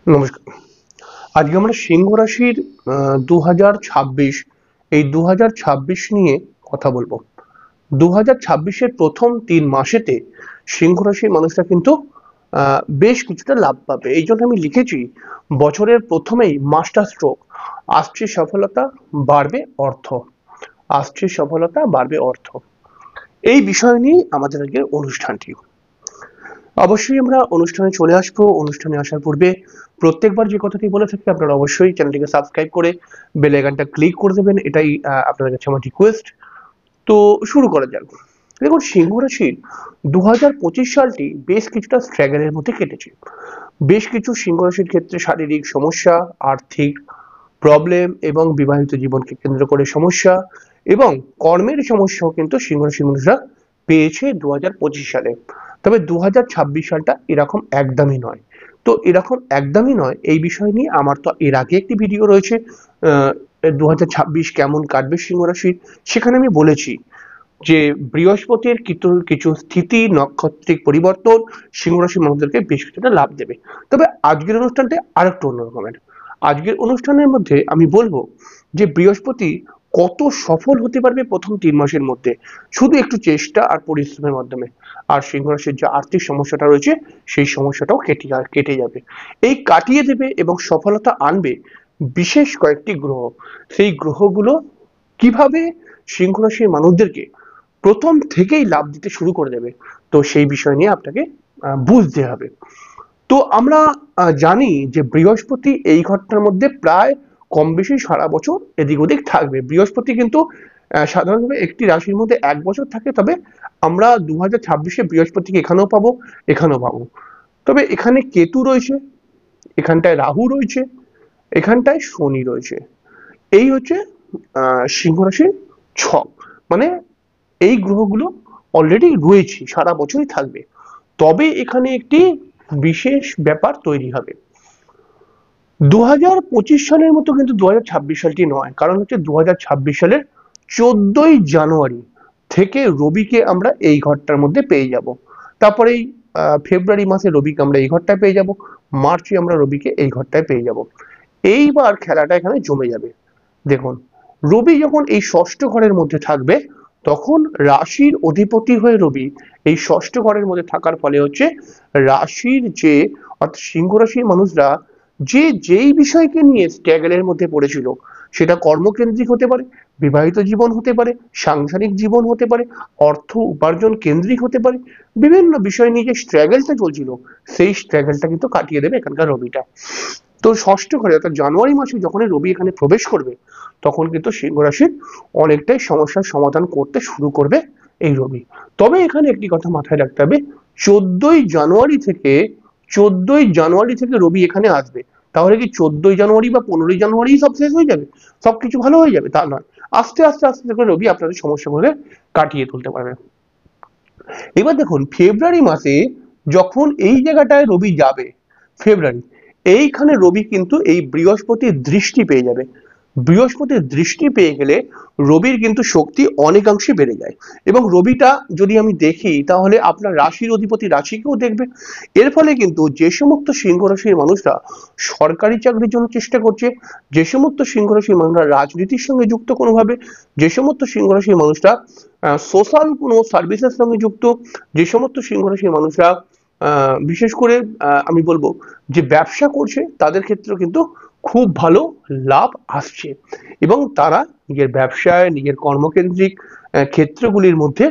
নমস্কার। আজকে আমরা সিংহ রাশির 2026 এই 2026 নিয়ে কথা বলবো। 2026-এর প্রথম 3 মাসেতে সিংহ রাশির মানুষরা কিন্তু বেশ কিছুটা লাভ পাবে। এই জন্য আমি লিখেছি বছরের প্রথমেই মাস্টার স্ট্রোক, আসছে সফলতা, বাড়বে অর্থ। আসছে সফলতা, বাড়বে অর্থ। এই বিষয় নিয়ে আমাদের আজকের অনুষ্ঠানটি। অবশ্যই আমরা অনুষ্ঠানে চলে আসবো। অনুষ্ঠানে আসার পূর্বে প্রত্যেকবার যে কথাটি বলে থাকি, আপনারা অবশ্যই চ্যানেলটিকে সাবস্ক্রাইব করে বেল আইকনটা ক্লিক করে দেবেন, এটাই আপনাদের কাছে আমার রিকোয়েস্ট। তো শুরু করা যাক। দেখুন, সিংহ রাশির 2025 সালটি বেশ কিছুটা স্ট্রাগলের মধ্যে কেটেছে। বেশ কিছু সিংহ রাশির ক্ষেত্রে শারীরিক সমস্যা, আর্থিক প্রবলেম এবং বিবাহিত জীবনকে কেন্দ্র করে সমস্যা এবং কর্মের সমস্যাও কিন্তু সিংহ রাশির মানুষরা পেয়েছে 2025 সালে। তবে 2026 সালটা এরকম একদমই নয়। তো এরকম একদমই নয় এই বিষয় নিয়ে আমার তো এর আগে একটি ভিডিও রয়েছে, 2026 কেমন কাটবে সিংহ রাশির। সেখানে আমি বলেছি যে বৃহস্পতির কিছু কিছু স্থিতি, নক্ষত্রিক পরিবর্তন সিংহ রাশির মানুষদেরকে বেশ কিছুটা লাভ দেবে। তবে আজকের অনুষ্ঠানটা আরেকটু অন্যরকমের। আজকের অনুষ্ঠানের মধ্যে আমি বলবো যে বৃহস্পতি কত সফল হতে পারবে প্রথম 3 মাসের মধ্যে, শুধু একটু চেষ্টা আর পরিশ্রমের মাধ্যমে। আর সিংহ রাশির যে আর্থিক সমস্যাটা রয়েছে সেই সমস্যাটাও কেটে যাবে। এই কাটিয়ে দেবে এবং সফলতা আনবে বিশেষ কয়েকটি গ্রহ। সেই গ্রহগুলো কিভাবে সিংহ রাশির মানুষদেরকে প্রথম থেকেই লাভ দিতে শুরু করে দেবে, তো সেই বিষয় নিয়ে আপনাকে বুঝতে হবে। তো আমরা জানি যে বৃহস্পতি এই ঘরটার মধ্যে প্রায় কম বেশি সারা বছর এদিক ওদিক থাকবে। বৃহস্পতি কিন্তু সাধারণভাবে একটি রাশির মধ্যে 1 বছর থাকে। তবে আমরা 2026-এ বৃহস্পতিকে এখানেও পাবো, এখানেও পাবো। তবে এখানে কেতু রয়েছে, এখানটায় রাহু রয়েছে, এখানটায় শনি রয়েছে। এই হচ্ছে সিংহ রাশির ছক। মানে এই গ্রহগুলো অলরেডি রয়েছে, সারা বছরই থাকবে। তবে এখানে একটি বিশেষ ব্যাপার তৈরি হবে। 2025 সালের মতো কিন্তু 2026 সালটি নয়। কারণ হচ্ছে 2026 সালের 14ই জানুয়ারি থেকে রবিকে আমরা এই ঘরটার মধ্যে পেয়ে যাব। তারপরে এই ফেব্রুয়ারি মাসে রবিকে আমরা এই ঘরটায় পেয়ে যাব, মার্চে আমরা রবিকে এই ঘরটায় পেয়ে যাব। এইবার খেলাটা এখানে জমে যাবে। দেখুন, রবি যখন এই ষষ্ঠ ঘরের মধ্যে থাকবে তখন রাশির অধিপতি হয়ে রবি এই ষষ্ঠ ঘরের মধ্যে থাকার ফলে হচ্ছে রাশির যে, অর্থাৎ সিংহ রাশির মানুষরা যেই বিষয়কে নিয়ে স্ট্রাগলের মধ্যে পড়েছিল, সেটা কর্মকেন্দ্রিক হতে পারে, বিবাহিত জীবন হতে পারে, সাংসারিক জীবন হতে পারে, অর্থ উপার্জন কেন্দ্রিক হতে পারে, বিভিন্ন বিষয় নিয়ে যে স্ট্রাগলটা চলছিল সেই স্ট্রাগলটা কিন্তু কাটিয়ে দেবে এখানকার রবিটা। তো ষষ্ঠ ঘরে অর্থাৎ জানুয়ারি মাসে যখনই রবি এখানে প্রবেশ করবে তখন কিন্তু সিংহ রাশির অনেকটাই সমস্যার সমাধান করতে শুরু করবে এই রবি। তবে এখানে একটি কথা মাথায় রাখতে হবে, 14ই জানুয়ারি থেকে রবি এখানে আসবে। তাহলে কি 14ই জানুয়ারি বা 15ই জানুয়ারি সব শেষ হয়ে যাবে, সবকিছু ভালো হয়ে যাবে? তা নয়। আস্তে আস্তে আস্তে করে রবি আপনাদের সমস্যাগুলো কাটিয়ে তুলতে পারবে। এবার দেখুন, ফেব্রুয়ারি মাসে যখন এই জায়গাটায় রবি যাবে, ফেব্রুয়ারি, এইখানে রবি কিন্তু এই বৃহস্পতির দৃষ্টি পেয়ে যাবে। বৃহস্পতির দৃষ্টি পেয়ে গেলে রবির কিন্তু শক্তি অনেকাংশে বেড়ে যায়। এবং রবিটা যদি আমি দেখি তাহলে আপনার রাশির অধিপতি রাশিকেও দেখবে। এর ফলে কিন্তু যে সমস্ত সিংহ রাশির মানুষরা সরকারি চাকরির জন্য চেষ্টা করছে, যে সমস্ত সিংহ রাশির মানুষরা রাজনীতির সঙ্গে যুক্ত কোনোভাবে, যে সমস্ত সিংহ রাশির মানুষরা সোশ্যাল কোনো সার্ভিসের সঙ্গে যুক্ত, যে সমস্ত সিংহ রাশির মানুষরা বিশেষ করে আমি বলবো যে ব্যবসা করছে, তাদের ক্ষেত্রেও কিন্তু খুব ভালো লাভ আসছে। এবং তারা নিজের ব্যবসায়, নিজের কর্মকেন্দ্রিক ক্ষেত্রগুলির মধ্যে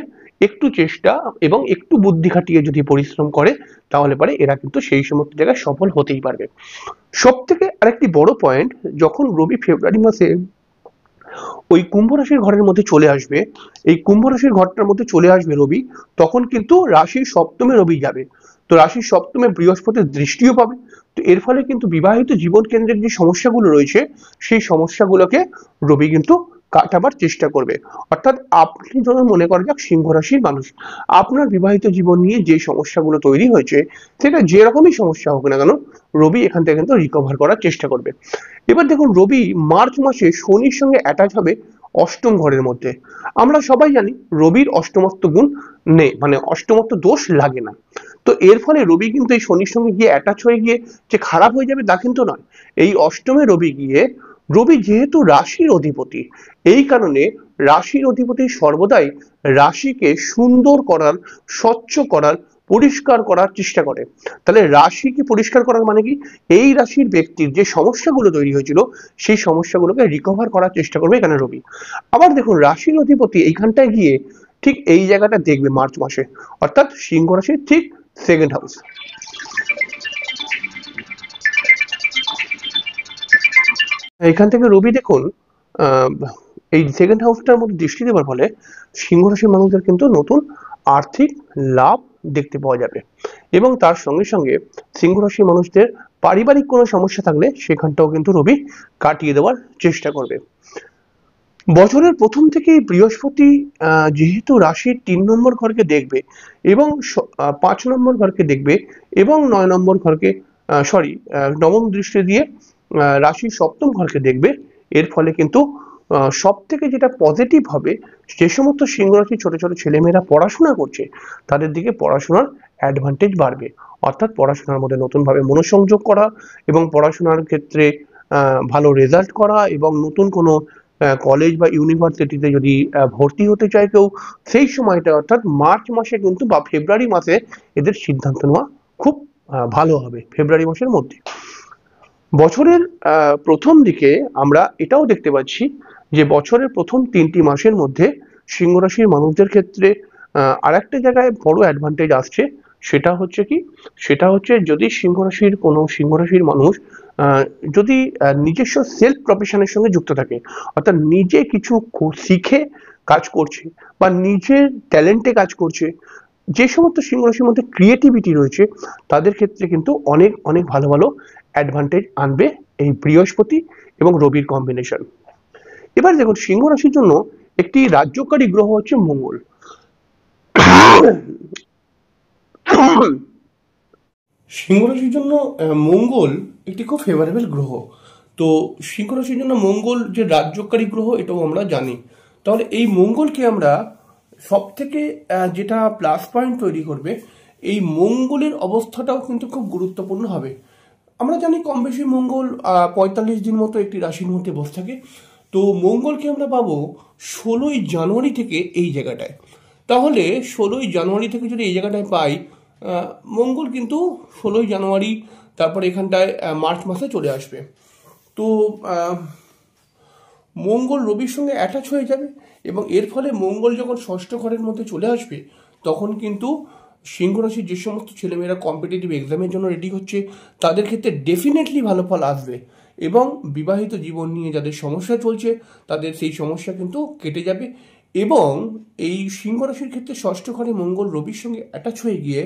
একটু চেষ্টা এবং একটু বুদ্ধি খাটিয়ে যদি পরিশ্রম করে তাহলে পারে এরা কিন্তু সেই সমস্ত জায়গায় সফল হতেই পারবে। সব থেকে আরেকটি বড় পয়েন্ট, যখন রবি ফেব্রুয়ারি মাসে ওই কুম্ভ রাশির ঘরের মধ্যে চলে আসবে, এই কুম্ভ রাশির ঘরটার মধ্যে চলে আসবে রবি, তখন কিন্তু রাশির সপ্তমে রবি যাবে। তো রাশির সপ্তমে বৃহস্পতির দৃষ্টিও পাবে। তো এর ফলে কিন্তু বিবাহিত জীবন কেন্দ্রের যে সমস্যাগুলো রয়েছে সেই সমস্যাগুলোকে রবি কিন্তু কাটাবার চেষ্টা করবে। অর্থাৎ আপনি যখন মনে করা যাক সিংহ রাশির মানুষ, আপনার বিবাহিত জীবন নিয়ে যে সমস্যাগুলো তৈরি হয়েছে সেটা যেরকমই সমস্যা হোক না কেন, রবি এখান থেকে কিন্তু রিকভার করার চেষ্টা করবে। এবার দেখুন, রবি মার্চ মাসে শনির সঙ্গে অ্যাটাচ হবে, অষ্টম ঘরের মধ্যে। আমরা সবাই জানি রবির অষ্টমত্ব গুণ নেই, মানে অষ্টমত্ব দোষ লাগে না। তো এর ফলে রবি কিন্তু এই শনির সঙ্গে গিয়ে অ্যাটাচ হয়ে গিয়ে যে খারাপ হয়ে যাবে তা কিন্তু নয়। এই অষ্টমে রবি গিয়ে, রবি যেহেতু রাশির অধিপতি, এই কারণে রাশির অধিপতি সর্বদাই রাশিকে সুন্দর করার, স্বচ্ছ করার, পরিষ্কার করার চেষ্টা করে। তাহলে রাশিকে পরিষ্কার করার মানে কি, এই রাশির ব্যক্তির যে সমস্যাগুলো তৈরি হয়েছিল সেই সমস্যাগুলোকে রিকভার করার চেষ্টা করবে এখানে রবি। আবার দেখুন রাশির অধিপতি এইখানটায় গিয়ে ঠিক এই জায়গাটা দেখবে মার্চ মাসে, অর্থাৎ সিংহ রাশির ঠিক সেকেন্ড হাউস। এখান থেকে রবি দেখুন এই সেকেন্ড হাউসটার মধ্যে দৃষ্টি দেওয়ার ফলে সিংহ রাশির মানুষদের কিন্তু নতুন আর্থিক লাভ দেখতে পাওয়া যাবে, এবং তার সঙ্গে সঙ্গে সিংহ রাশির মানুষদের পারিবারিক কোনো সমস্যা থাকলে সেখানটাও কিন্তু রবি কাটিয়ে দেওয়ার চেষ্টা করবে। বছরের প্রথম থেকেই বৃহস্পতি যেহেতু রাশির 3 নম্বর ঘরকে দেখবে এবং 5 নম্বর ঘরকে দেখবে এবং 9 নম্বর ঘরকে নবম দৃষ্টি দিয়ে রাশির সপ্তম ঘরকে দেখবে, এর ফলে কিন্তু সব থেকে যেটা পজিটিভ হবে, যে সমস্ত সিংহ রাশির ছোট ছোট ছেলেমেয়েরা পড়াশোনা করছে তাদের দিকে পড়াশোনার অ্যাডভান্টেজ বাড়বে, অর্থাৎ পড়াশোনার মধ্যে নতুনভাবে মনোসংযোগ করা এবং পড়াশোনার ক্ষেত্রে ভালো রেজাল্ট করা, এবং নতুন কোনো কলেজ বা ইউনিভার্সিটিতে যদি ভর্তি হতে চায় কেউ, সেই সময়টা অর্থাৎ মার্চ মাসে কিন্তু বা ফেব্রুয়ারি মাসে এদের সিদ্ধান্ত নেওয়া খুব ভালো হবে, ফেব্রুয়ারি মাসের মধ্যে। বছরের প্রথম দিকে আমরা এটাও দেখতে পাচ্ছি যে বছরের প্রথম 3টি মাসের মধ্যে সিংহ রাশির মানুষদের ক্ষেত্রে আরেকটা জায়গায় বড় অ্যাডভান্টেজ আসছে, সেটা হচ্ছে কি, সেটা হচ্ছে যদি সিংহ রাশির মানুষ যদি নিজস্ব সেলফ প্রফেশনের সঙ্গে যুক্ত থাকে, অর্থাৎ নিজে কিছু শিখে কাজ করছে বা নিজের ট্যালেন্টে কাজ করছে, যে সমস্ত সিংহ রাশির মধ্যে ক্রিয়েটিভিটি রয়েছে তাদের ক্ষেত্রে কিন্তু অনেক অনেক ভালো ভালো অ্যাডভান্টেজ আনবে এই বৃহস্পতি এবং রবির কম্বিনেশন। এবার দেখুন সিংহ রাশির জন্য একটি রাজ্যকারী গ্রহ হচ্ছে মঙ্গল। সিংহ রাশির জন্য মঙ্গল একটি খুব ফেভারেবল গ্রহ। তো সিংহ রাশির জন্য মঙ্গল যে রাজ্যকারী গ্রহ এটাও আমরা জানি। তাহলে এই মঙ্গলকে আমরা সব থেকে যেটা প্লাস পয়েন্ট তৈরি করবে, এই মঙ্গলের অবস্থাটাও কিন্তু খুব গুরুত্বপূর্ণ হবে। আমরা জানি কম বেশি মঙ্গল 45 দিন মতো একটি রাশির মধ্যে বসে থাকে। তো মঙ্গলকে আমরা পাবো 16ই জানুয়ারি থেকে এই জায়গাটায়। তাহলে 16ই জানুয়ারি থেকে যদি এই জায়গাটায় পাই, মঙ্গল কিন্তু 16ই জানুয়ারি তারপর এখানটায় মার্চ মাসে চলে আসবে। তো মঙ্গল রবির সঙ্গে অ্যাটাচ হয়ে যাবে, এবং এর ফলে মঙ্গল যখন ষষ্ঠ ঘরের মধ্যে চলে আসবে তখন কিন্তু সিংহ রাশির যে সমস্ত ছেলেমেয়েরা কম্পিটিটিভ এক্সামের জন্য রেডি হচ্ছে তাদের ক্ষেত্রে ডেফিনেটলি ভালো ফল আসবে, এবং বিবাহিত জীবন নিয়ে যাদের সমস্যা চলছে তাদের সেই সমস্যা কিন্তু কেটে যাবে। এবং এই সিংহ রাশির ক্ষেত্রে ষষ্ঠ ঘরে মঙ্গল রবির সঙ্গে অ্যাটাচ হয়ে গিয়ে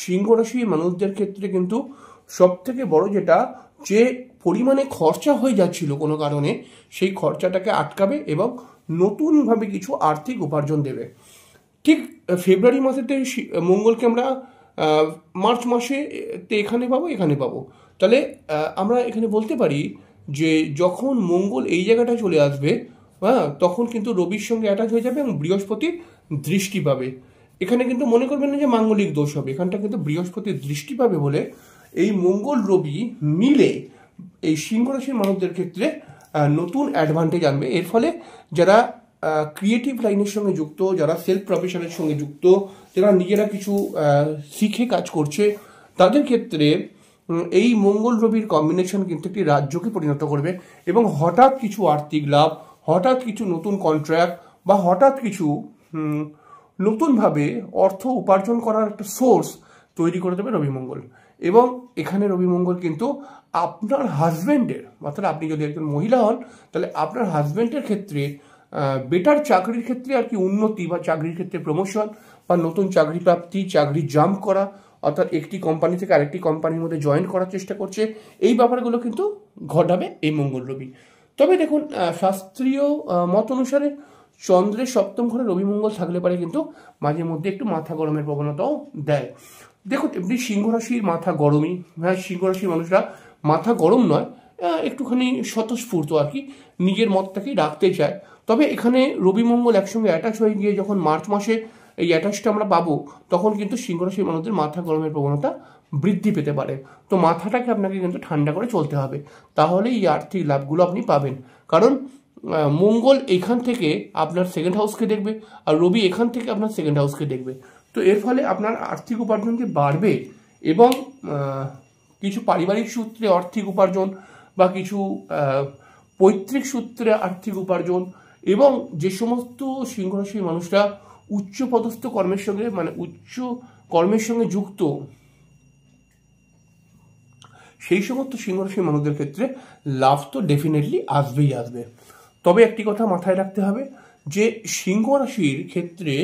সিংহ রাশির মানুষদের ক্ষেত্রে কিন্তু সব থেকে বড় যেটা, যে পরিমাণে খরচা হয়ে যাচ্ছিল কোনো কারণে সেই খরচাটাকে আটকাবে এবং নতুনভাবে কিছু আর্থিক উপার্জন দেবে। ঠিক ফেব্রুয়ারি মাসেতে মঙ্গলকে আমরা মার্চ মাসে এখানে পাবো। তাহলে আমরা এখানে বলতে পারি যে যখন মঙ্গল এই জায়গাটায় চলে আসবে, হ্যাঁ, তখন কিন্তু রবির সঙ্গে অ্যাটাচ হয়ে যাবে এবং বৃহস্পতির দৃষ্টি পাবে। এখানে কিন্তু মনে করবেন না যে মাঙ্গলিক দোষ হবে, এখানটা কিন্তু বৃহস্পতির দৃষ্টি পাবে বলে এই মঙ্গল রবি মিলে এই সিংহ রাশির মানুষদের ক্ষেত্রে নতুন অ্যাডভান্টেজ আনবে। এর ফলে যারা ক্রিয়েটিভ লাইনের সঙ্গে যুক্ত, যারা সেলফ প্রফেশনের সঙ্গে যুক্ত, যারা নিজেরা কিছু শিখে কাজ করছে, তাদের ক্ষেত্রে এই মঙ্গল রবির কম্বিনেশন কিন্তু একটি রাজ্যকে পরিণত করবে, এবং হঠাৎ কিছু আর্থিক লাভ, হঠাৎ কিছু নতুন কন্ট্রাক্ট বা হঠাৎ কিছু নতুনভাবে অর্থ উপার্জন করার একটা সোর্স তৈরি করে দেবে রবি মঙ্গল। এবং এখানে রবি মঙ্গল কিন্তু আপনার হাজব্যান্ডের, অর্থাৎ আপনি যদি একজন মহিলা হন তাহলে আপনার হাজব্যান্ডের ক্ষেত্রে বেটার চাকরির ক্ষেত্রে আর কি উন্নতি, বা চাকরির ক্ষেত্রে প্রমোশন, বা নতুন চাকরি প্রাপ্তি, চাকরি জাম্প করা, অর্থাৎ একটি কোম্পানি থেকে আরেকটি কোম্পানির মধ্যে জয়েন করার চেষ্টা করছে, এই ব্যাপারগুলো কিন্তু ঘটাবে এই মঙ্গল রবি। তবে দেখুন শাস্ত্রীয় মত অনুসারে চন্দ্রের সপ্তম ঘরে রবি মঙ্গল থাকলে পারে কিন্তু মাঝে মধ্যে একটু মাথা গরমের প্রবণতাও দেয়। দেখুন এমনি সিংহ রাশির মাথা গরমই, হ্যাঁ, সিংহ রাশির মানুষরা মাথা গরম নয়, একটুখানি স্বতঃস্ফূর্ত আর কি, নিজের মতটাকেই রাখতে চায়। তবে এখানে রবি মঙ্গল একসঙ্গে অ্যাটাচ হয়ে গিয়ে যখন মার্চ মাসে এই অ্যাটাচটা আমরা পাবো, তখন কিন্তু সিংহ রাশির মানুষদের মাথা গরমের প্রবণতা বৃদ্ধি পেতে পারে। তো মাথাটাকে আপনাকে কিন্তু ঠান্ডা করে চলতে হবে, তাহলে এই আর্থিক লাভগুলো আপনি পাবেন। কারণ মঙ্গল এখান থেকে আপনার সেকেন্ড হাউসকে দেখবে, আর রবি এখান থেকে আপনার সেকেন্ড হাউসকে দেখবে। তো এর ফলে আপনার আর্থিক উপার্জন যে বাড়বে, এবং কিছু পারিবারিক সূত্রে আর্থিক উপার্জন, বা কিছু পৈতৃক সূত্রে আর্থিক উপার্জন, এবং যে সমস্ত সিংহ রাশির মানুষরা উচ্চ পদস্থ কর্মের সঙ্গে, মানে উচ্চ কর্মের সঙ্গে যুক্ত, সেই সমস্ত সিংহ রাশির মানুষদের ক্ষেত্রে লাভ তো ডেফিনেটলি আসবেই আসবে। তবে একটি কথা মাথায় রাখতে হবে, যে সিংহ রাশির ক্ষেত্রে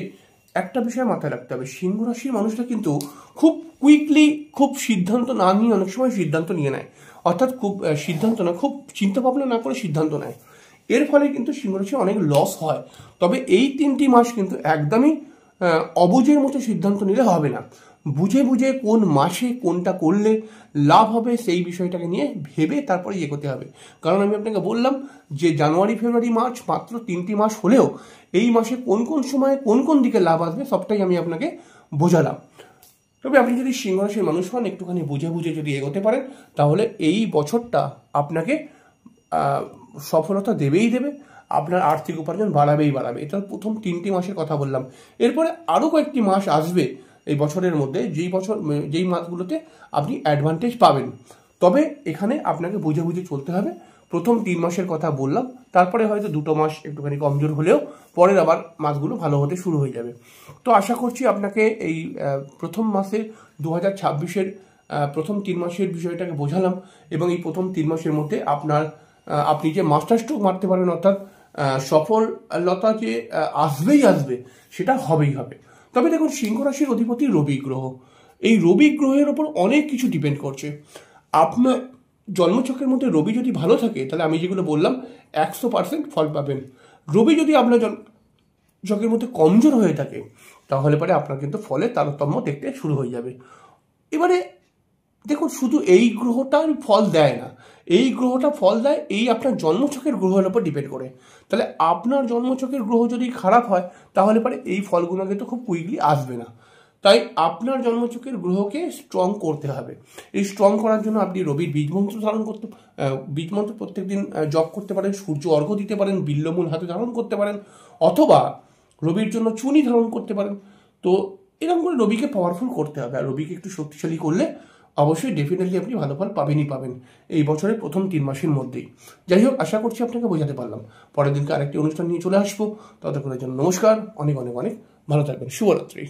একটা বিষয় মাথায় রাখতে হবে, সিংহ রাশির মানুষরা কিন্তু খুব কুইকলি, খুব সিদ্ধান্ত না নিয়ে অনেক সময় সিদ্ধান্ত নিয়ে নেয়। অর্থাৎ খুব সিদ্ধান্ত না, খুব চিন্তা ভাবনা না করে সিদ্ধান্ত নেয়। এর ফলে কিন্তু সিংহ রাশির অনেক লস হয়। তবে এই 3টি মাস কিন্তু একদমই অবুঝের মতো সিদ্ধান্ত নিলে হবে না। বুঝে বুঝে কোন মাসে কোনটা করলে লাভ হবে সেই বিষয়টাকে নিয়ে ভেবে তারপরে এগোতে হবে। কারণ আমি আপনাকে বললাম যে জানুয়ারি, ফেব্রুয়ারি, মার্চ মাত্র 3টি মাস হলেও এই মাসে কোন কোন সময়ে কোন কোন দিকে লাভ আসবে সবটাই আমি আপনাকে বোঝালাম। তবে আপনি যদি সিংহ রাশির মানুষ হন, একটুখানি বুঝে বুঝে যদি এগোতে পারেন, তাহলে এই বছরটা আপনাকে সফলতা দেবেই দেবে, আপনার আর্থিক উপার্জন বাড়াবেই বাড়াবে। এটা প্রথম 3টি মাসের কথা বললাম। এরপরে আরও কয়েকটি মাস আসবে এই বছরের মধ্যে, যেই মাসগুলোতে আপনি অ্যাডভান্টেজ পাবেন। তবে এখানে আপনাকে বুঝে বুঝে চলতে হবে। প্রথম 3 মাসের কথা বললাম, তারপরে হয়তো 2টো মাস একটুখানি কমজোর হলেও পরের আবার মাসগুলো ভালো হতে শুরু হয়ে যাবে। তো আশা করছি আপনাকে এই প্রথম মাসে 2026-এর প্রথম 3 মাসের বিষয়টাকে বোঝালাম, এবং এই প্রথম 3 মাসের মধ্যে আপনি যে মাস্টার স্ট্রোক মারতে পারেন, অর্থাৎ সফলতা যে আসবেই আসবে, সেটা হবেই হবে। তবে দেখুন, সিংহ রাশির অধিপতি রবি গ্রহ, এই রবি গ্রহের ওপর অনেক কিছু ডিপেন্ড করছে। আপনার জন্মছকের মধ্যে রবি যদি ভালো থাকে, তাহলে আমি যেগুলো বললাম 100% ফল পাবেন। রবি যদি আপনার জন্মছকের মধ্যে কমজোর হয়ে থাকে, তাহলে পরে আপনার কিন্তু ফলের তারতম্য দেখতে শুরু হয়ে যাবে। এবারে দেখুন, শুধু এই গ্রহটার ফল দেয় না, এই গ্রহটা ফল দেয় এই আপনার জন্মছকের গ্রহের উপর ডিপেন্ড করে। তাহলে আপনার জন্মছকের গ্রহ যদি খারাপ হয়, তাহলে পরে এই ফলগুলো কিন্তু খুব কুইকলি আসবে না। তাই আপনার জন্মছকের গ্রহকে স্ট্রং করতে হবে। এই স্ট্রং করার জন্য আপনি রবির বীজমন্ত্র প্রত্যেকদিন জপ করতে পারেন, সূর্য অর্ঘ্য দিতে পারেন, বিল্বমূল হাতে ধারণ করতে পারেন, অথবা রবির জন্য চুনি ধারণ করতে পারেন। তো এরকম করে রবিকে পাওয়ারফুল করতে হবে, আর রবিকে একটু শক্তিশালী করলে অবশ্যই ডেফিনেটলি আপনি ভালো ফল পাবেনই পাবেন এই বছরের প্রথম 3 মাসের মধ্যেই। যাই হোক, আশা করছি আপনাকে বোঝাতে পারলাম। পরের দিনকে আরেকটি অনুষ্ঠান নিয়ে চলে আসবো। ততক্ষণের জন্য নমস্কার, অনেক অনেক অনেক ভালো থাকবেন। শুভরাত্রি।